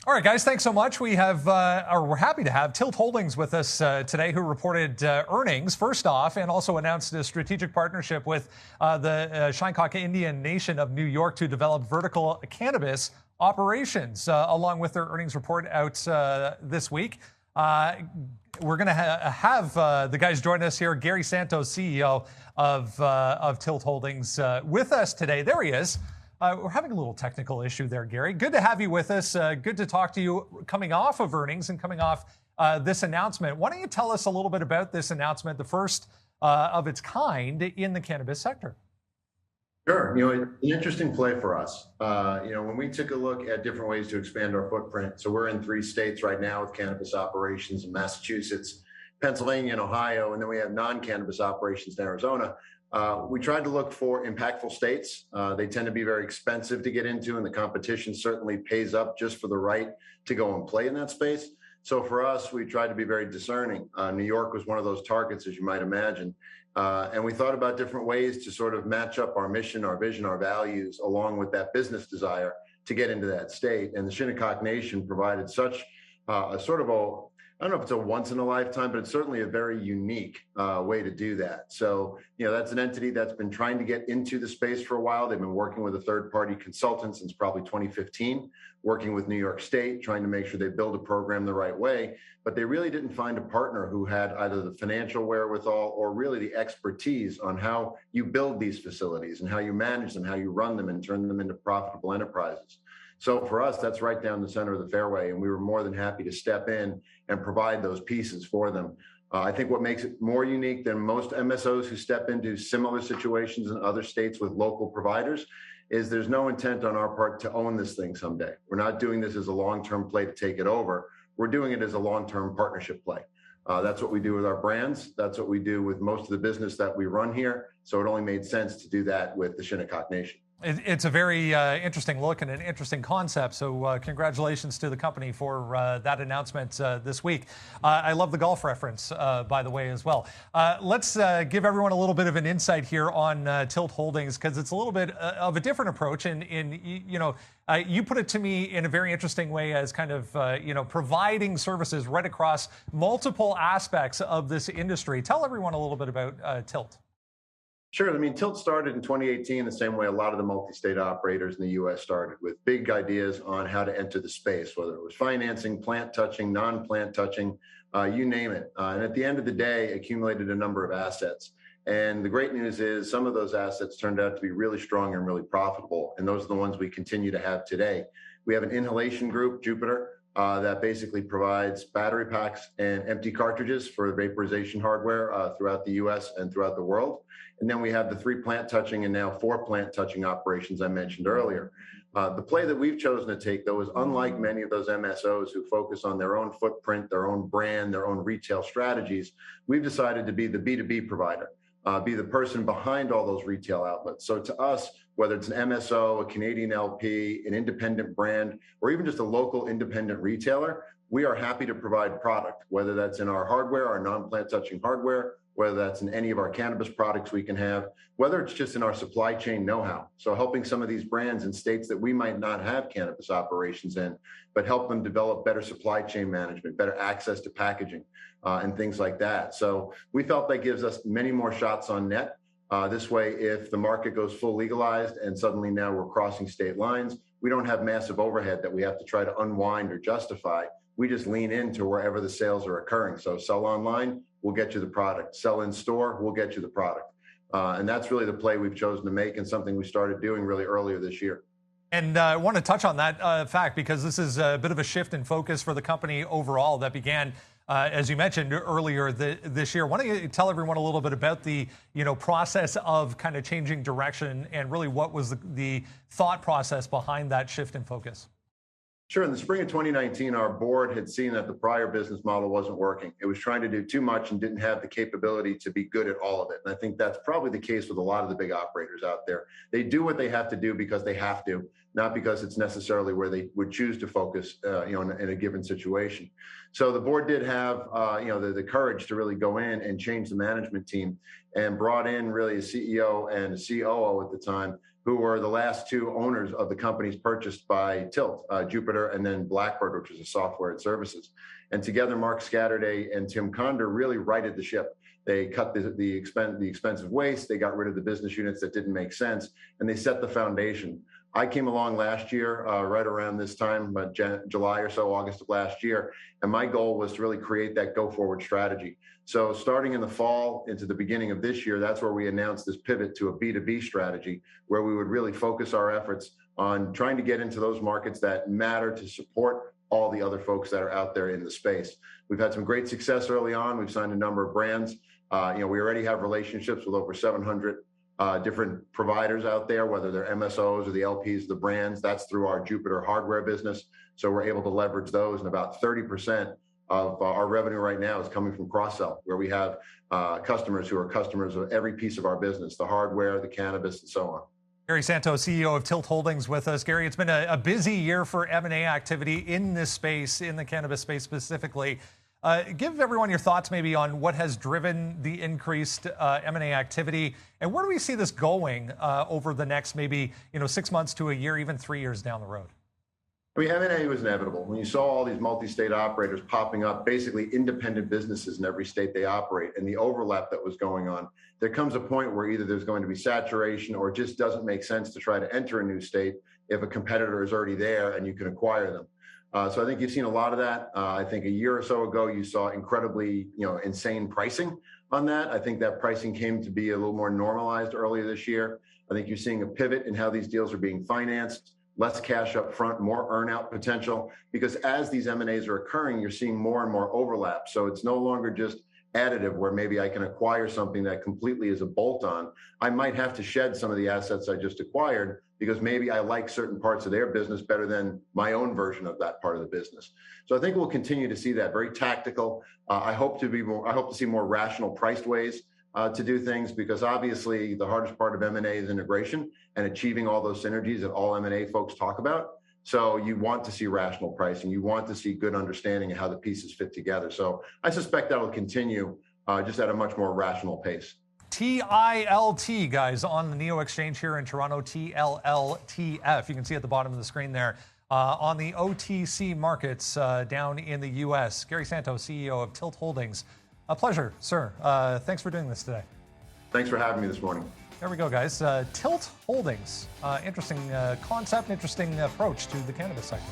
All right, guys, thanks so much. We're happy to have Tilt Holdings with us today, who reported earnings first off, and also announced a strategic partnership with the Shinnecock Indian Nation of New York to develop vertical cannabis operations, along with their earnings report out this week. We're going to have the guys join us here. Gary Santo, CEO of Tilt Holdings, with us today. There he is. We're having a little technical issue there, Gary. Good to have you with us. Good to talk to you coming off of earnings and coming off this announcement. Why don't you tell us a little bit about this announcement, the first of its kind in the cannabis sector? Sure. It's an interesting play for us. When we took a look at different ways to expand our footprint, so we're in 3 states right now with cannabis operations in Massachusetts, Pennsylvania, and Ohio, and then we have non-cannabis operations in Arizona. We tried to look for impactful states. They tend to be very expensive to get into, and the competition certainly pays up just for the right to go and play in that space. So for us, we tried to be very discerning. New York was one of those targets, as you might imagine. And we thought about different ways to sort of match up our mission, our vision, our values, along with that business desire to get into that state. And the Shinnecock Nation provided such a sort of I don't know if it's a once in a lifetime, but it's certainly a very unique way to do that. So, that's an entity that's been trying to get into the space for a while. They've been working with a third-party consultant since probably 2015, working with New York State, trying to make sure they build a program the right way. But they really didn't find a partner who had either the financial wherewithal or really the expertise on how you build these facilities and how you manage them, how you run them and turn them into profitable enterprises. So for us, that's right down the center of the fairway, and we were more than happy to step in and provide those pieces for them. I think what makes it more unique than most MSOs who step into similar situations in other states with local providers is there's no intent on our part to own this thing someday. We're not doing this as a long-term play to take it over. We're doing it as a long-term partnership play. That's what we do with our brands. That's what we do with most of the business that we run here. So it only made sense to do that with the Shinnecock Nation. It's a very interesting look and an interesting concept. So congratulations to the company for that announcement this week. I love the golf reference, by the way, as well. Let's give everyone a little bit of an insight here on Tilt Holdings, because it's a little bit of a different approach. And you put it to me in a very interesting way as kind of providing services right across multiple aspects of this industry. Tell everyone a little bit about Tilt. Sure. Tilt started in 2018 the same way a lot of the multi-state operators in the U.S. started, with big ideas on how to enter the space, whether it was financing, plant touching, non-plant touching, you name it. And at the end of the day, accumulated a number of assets. And the great news is some of those assets turned out to be really strong and really profitable. And those are the ones we continue to have today. We have an inhalation group, Jupiter, that basically provides battery packs and empty cartridges for vaporization hardware throughout the U.S. and throughout the world. And then we have the 3 plant touching and now 4 plant touching operations I mentioned earlier. The play that we've chosen to take, though, is unlike many of those MSOs who focus on their own footprint, their own brand, their own retail strategies. We've decided to be the B2B provider, be the person behind all those retail outlets. So to us, whether it's an MSO, a Canadian LP, an independent brand, or even just a local independent retailer, we are happy to provide product, whether that's in our hardware, our non-plant touching hardware, whether that's in any of our cannabis products we can have, whether it's just in our supply chain know-how. So helping some of these brands in states that we might not have cannabis operations in, but help them develop better supply chain management, better access to packaging, and things like that. So we felt that gives us many more shots on net. This way, if the market goes full legalized and suddenly now we're crossing state lines, we don't have massive overhead that we have to try to unwind or justify. We just lean into wherever the sales are occurring. So sell online, we'll get you the product. Sell in store, we'll get you the product. And that's really the play we've chosen to make, and something we started doing really earlier this year. And I want to touch on that fact, because this is a bit of a shift in focus for the company overall that began, as you mentioned earlier this year. Why don't you tell everyone a little bit about the process of kind of changing direction, and really what was the thought process behind that shift in focus? Sure. In the spring of 2019, our board had seen that the prior business model wasn't working. It was trying to do too much and didn't have the capability to be good at all of it. And I think that's probably the case with a lot of the big operators out there. They do what they have to do because they have to. not because it's necessarily where they would choose to focus, in a given situation. So the board did have, the courage to really go in and change the management team, and brought in really a CEO and a COO at the time, who were the last two owners of the companies purchased by Tilt, Jupiter, and then Blackbird, which is a software and services. And together, Mark Scatterday and Tim Conder really righted the ship. They cut the expensive waste. They got rid of the business units that didn't make sense, and they set the foundation. I came along last year, right around this time, July or so, August of last year, and my goal was to really create that go-forward strategy. So starting in the fall into the beginning of this year, that's where we announced this pivot to a B2B strategy, where we would really focus our efforts on trying to get into those markets that matter to support all the other folks that are out there in the space. We've had some great success early on. We've signed a number of brands. We already have relationships with over 700 different providers out there, whether they're MSOs or the LPs, the brands. That's through our Jupiter hardware business. So we're able to leverage those, and about 30% of our revenue right now is coming from cross-sell, where we have customers who are customers of every piece of our business, the hardware, the cannabis, and so on. Gary Santo, CEO of Tilt Holdings, with us. Gary, it's been a busy year for M&A activity in this space, in the cannabis space specifically. Give everyone your thoughts maybe on what has driven the increased M&A activity, and where do we see this going over the next maybe 6 months to a year, even 3 years down the road? I mean, M&A was inevitable. When you saw all these multi-state operators popping up, basically independent businesses in every state they operate, and the overlap that was going on, there comes a point where either there's going to be saturation, or it just doesn't make sense to try to enter a new state if a competitor is already there and you can acquire them. So I think you've seen a lot of that. I think a year or so ago, you saw incredibly, insane pricing on that. I think that pricing came to be a little more normalized earlier this year. I think you're seeing a pivot in how these deals are being financed, less cash up front, more earnout potential, because as these M&As are occurring, you're seeing more and more overlap. So it's no longer just additive, where maybe I can acquire something that completely is a bolt-on. I might have to shed some of the assets I just acquired because maybe I like certain parts of their business better than my own version of that part of the business. So I think we'll continue to see that very tactical. I hope to see more rational priced ways to do things, because obviously the hardest part of M&A is integration and achieving all those synergies that all M&A folks talk about. So you want to see rational pricing. You want to see good understanding of how the pieces fit together. So I suspect that will continue just at a much more rational pace. TILT, guys, on the NEO Exchange here in Toronto, TLLTF. You can see at the bottom of the screen there on the OTC markets down in the U.S. Gary Santo, CEO of Tilt Holdings. A pleasure, sir. Thanks for doing this today. Thanks for having me this morning. There we go, guys. Tilt Holdings. Interesting concept, interesting approach to the cannabis sector.